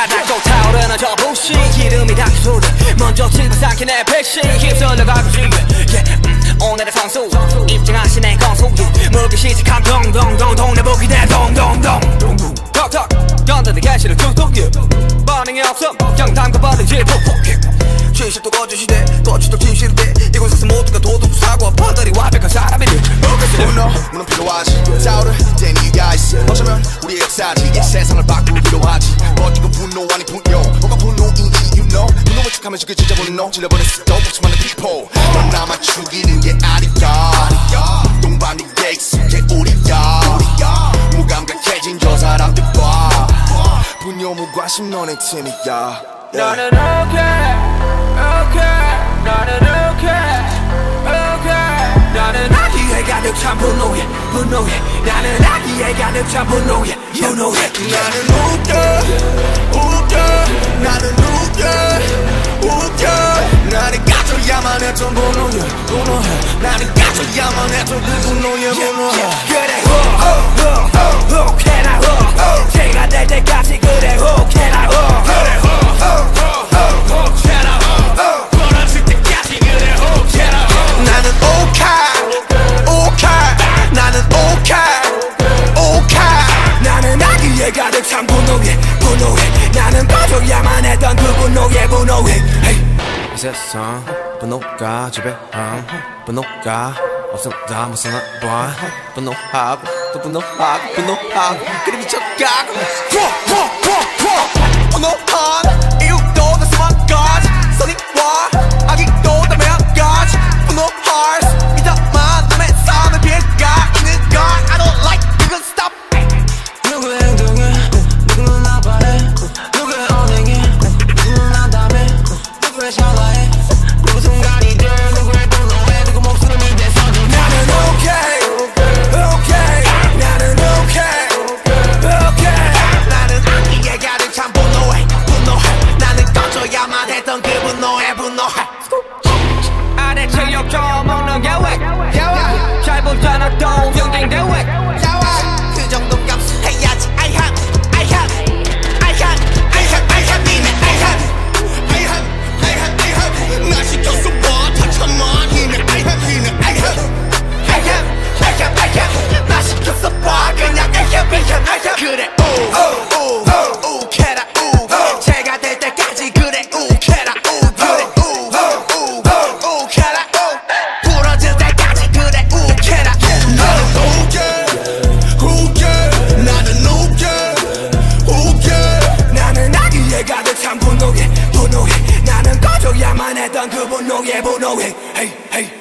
바닥고 타오르는 저 불씨 기름이 닿기 소리 먼저 집어삼킨 내 패시 휩쓸려가고 지금 오늘의 선수 입증하신 내 건수 물기 시작함 동동동동 내 보기 내 동동동 톡톡 연단의 개시를 툭툭 반응이 없음 그냥 담가버리지 푹푹 70도 거주 시대 거치도 진실대 이곳에서 모두가 도둑 사고 번들이 완벽한 사람이니 문은 필요하지 싸우를 땐 이유가 있어 어쩌면 우리의 역사지 이 세상을 바꾸기로 하지 버티고 분노 아니 분노 뭐가 분노인지 you know 분노를 축하면서 그 진짜 분노 질러버린 수도 없이 많은 people 넌 나만 죽이는 게 아니야 동반이게 익숙해 우리야 무감각해진 저 사람들 봐 분노 무관심 너네 팀이야 나는 okay 나는 okay 나는 아기에 가득 찬 분노에 나는 아기에 가득 찬 분노에 나는 나는 나는 가져야만 했던 분노에 나는 가져야만 했던 그 분노에 그래 who can I who 제가 될 때까지 그래 who can I who 그래 who can I who 벌어질 때까지 그래 who can I who 나는 okay 나는 okay 나는 아기에 가득 찬 분노에 나는 꺼져야만 했던 그 분노에 이 세상 분노가 지배함 분노가 없음 다 무슨 봐 분노하고 또 분노하고 그래 미쳐가고 분노한 이유도 다 수만까지 선의와 악의도 다 매한까지 분노할 수 있다만 남의 삶을 피해가 있는 걸 I don't like 이건 stop 누구의 행동에 누구는 나빠해 누구의 언행에 누구는 난담해 누구의 샤라해 누구 순간이든 누구의 분노에 누구 목숨을 대서도 나는 okay 나는 okay 나는 아기에 가득 찬 분노해 나는 꺼져야만 했던 그 분노해 아래 체력 좀 먹는 계획 잘 보잖아 또 경쟁 대회 그 정도 값을 해야지 I have 나 시켰어 봐 다 참아 힘내 I have 나 시켰어 봐 그냥 I have 그래 오 캐라 오 제가 될 때까지 그래 오 캐라 오 그래 오 캐라 오 부러질 때까지 그래 오 캐라 나는 나는 나는 아기에 가득 찬 분노에 나는 꺼져야만 했던 그 분노에 hey